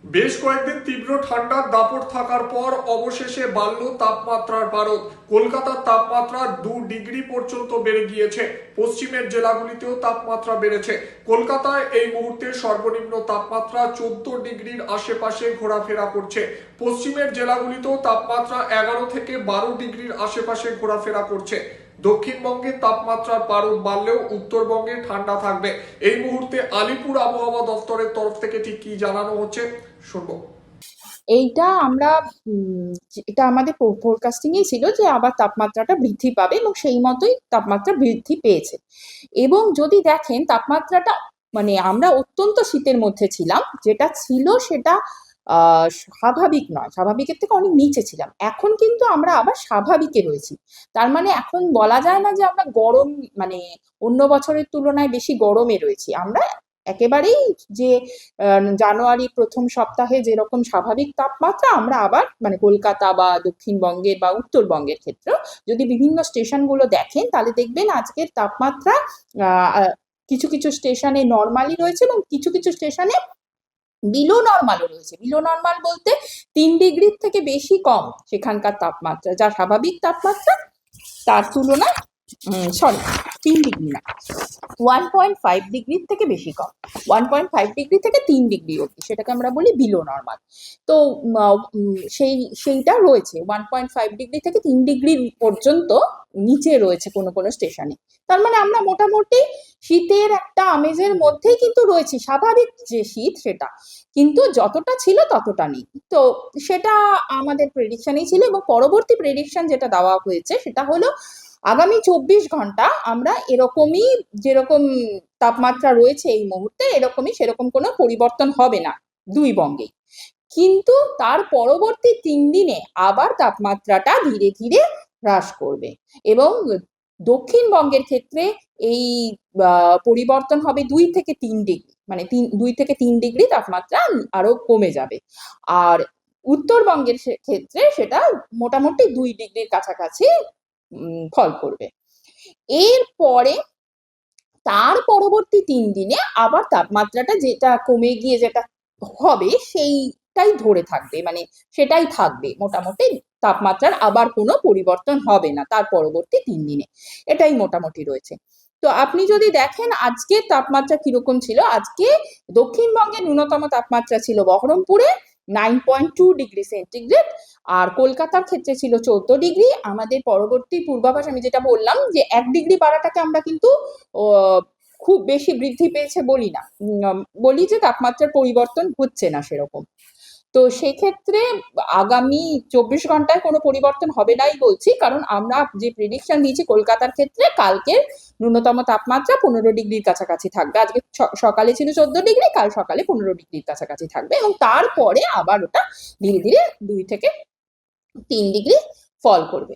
বেশ কয়েকদিন তীব্র ঠান্ডার দাপট থাকার পর অবশেষে বাড়ল তাপমাত্রার পারদ। কলকাতার তাপমাত্রা 2 ডিগ্রি পর্যন্ত বেড়ে গিয়েছে। পশ্চিমের জেলাগুলিতেও তাপমাত্রা বেড়েছে। কলকাতায় এই মুহূর্তে সর্বনিম্ন তাপমাত্রা 14 ডিগ্রির আশেপাশে ঘোরাফেরা করছে। পশ্চিমের জেলাগুলিতেও তাপমাত্রা 11 থেকে 12 ডিগ্রির আশেপাশে ঘোরাফেরা করছে। দক্ষিণবঙ্গের তাপমাত্রার পারদ বাড়লেও উত্তরবঙ্গে ঠান্ডা থাকবে। এই মুহূর্তে আলিপুর আবহাওয়া দফতরের তরফ থেকে ঠিক কি জানানো হচ্ছে শুনবো। এইটা আমরা এটা আমাদের ফোরকাস্টিংই ছিল যে আবার তাপমাত্রাটা বৃদ্ধি পাবে এবং সেই মতোই তাপমাত্রা বৃদ্ধি পেয়েছে। এবং যদি দেখেন তাপমাত্রাটা মানে আমরা অত্যন্ত শীতের মধ্যে ছিলাম, যেটা ছিল সেটা স্বাভাবিক নয়, স্বাভাবিকের থেকে অনেক নিচে ছিলাম। এখন কিন্তু আমরা আবার স্বাভাবিকে রয়েছি। তার মানে এখন বলা যায় না যে আমরা গরম, মানে অন্য বছরের তুলনায় বেশি গরমে রয়েছি। আমরা একেবারেই যে জানুয়ারি প্রথম সপ্তাহে যেরকম স্বাভাবিক তাপমাত্রা, আমরা আবার মানে কলকাতা বা দক্ষিণবঙ্গের বা উত্তরবঙ্গের ক্ষেত্রেও যদি বিভিন্ন স্টেশনগুলো দেখেন তাহলে দেখবেন আজকের তাপমাত্রা কিছু কিছু স্টেশনে নর্মালি রয়েছে এবং কিছু কিছু স্টেশনে বিলো নর্মালও রয়েছে। বিলো নর্মাল বলতে 3 ডিগ্রির থেকে বেশি কম সেখানকার তাপমাত্রা, যা স্বাভাবিক তাপমাত্রা তার তুলনায়, সরি, 3 ডিগ্রি না, 1.5 ডিগ্রির থেকে বেশি কম। 1.5 ডিগ্রি থেকে 3 ডিগ্রি অব্দি সেটাকে আমরা বলি বিলো নর্মাল। তো সেইটা রয়েছে 1.5 ডিগ্রি থেকে 3 ডিগ্রি পর্যন্ত নিচে রয়েছে কোনো কোনো স্টেশনে। তার মানে আমরা মোটামুটি শীতের একটা আমেজের মধ্যেই কিন্তু রয়েছি, স্বাভাবিক যে শীত সেটা কিন্তু যতটা ছিল ততটা নেই। তো সেটা আমাদের প্রেডিকশনই ছিল এবং পরবর্তী প্রেডিকশন যেটা দেওয়া হয়েছে সেটা হলো আগামী 24 ঘন্টা আমরা এরকমই, যেরকম তাপমাত্রা রয়েছে এই মুহূর্তে এরকমই, সেরকম কোনো পরিবর্তন হবে না দুই বঙ্গেই। কিন্তু তার পরবর্তী 3 দিনে আবার তাপমাত্রাটা ধীরে ধীরে হ্রাস করবে এবং দক্ষিণবঙ্গের ক্ষেত্রে এই পরিবর্তন হবে 2 থেকে 3 ডিগ্রি, মানে 2 থেকে 3 ডিগ্রি তাপমাত্রা আরো কমে যাবে। আর উত্তরবঙ্গের ক্ষেত্রে সেটা মোটামুটি 2 ডিগ্রির কাছাকাছি ফল করবে। এরপরে তার পরবর্তী 3 দিনে আবার তাপমাত্রাটা যেটা কমে গিয়ে যেটা হবে সেইটাই ধরে থাকবে, মানে সেটাই থাকবে মোটামুটি। তাপমাত্রার আবার কোনো পরিবর্তন হবে না তার পরবর্তী 3 দিনে, এটাই মোটামুটি রয়েছে। তো আপনি যদি দেখেন আজকে তাপমাত্রা কিরকম ছিল, আজকে দক্ষিণবঙ্গের ন্যূনতম তাপমাত্রা ছিল বহরমপুরে 9.2 ডিগ্রি সেন্টিগ্রেড, আর কলকাতার ক্ষেত্রে ছিল 14 ডিগ্রি। আমাদের পরবর্তী পূর্বাভাস আমি যেটা বললাম যে 1 ডিগ্রি বাড়াটাকে আমরা কিন্তু খুব বেশি বৃদ্ধি পেয়েছে বলি না, বলি যে তাপমাত্রার পরিবর্তন হচ্ছে না সেরকম। তো সেই ক্ষেত্রে আগামী 24 ঘন্টায় কোনো পরিবর্তন হবে নাই বলছি, কারণ আমরা যে প্রেডিকশন দিয়েছি কলকাতার ক্ষেত্রে কালকের ন্যূনতম তাপমাত্রা 15 ডিগ্রির কাছাকাছি থাকবে। আজকে সকালে ছিল 14 ডিগ্রি, কাল সকালে 15 ডিগ্রির কাছাকাছি থাকবে এবং তারপরে আবার ওটা ধীরে ধীরে 2 থেকে 3 ডিগ্রি ফল করবে।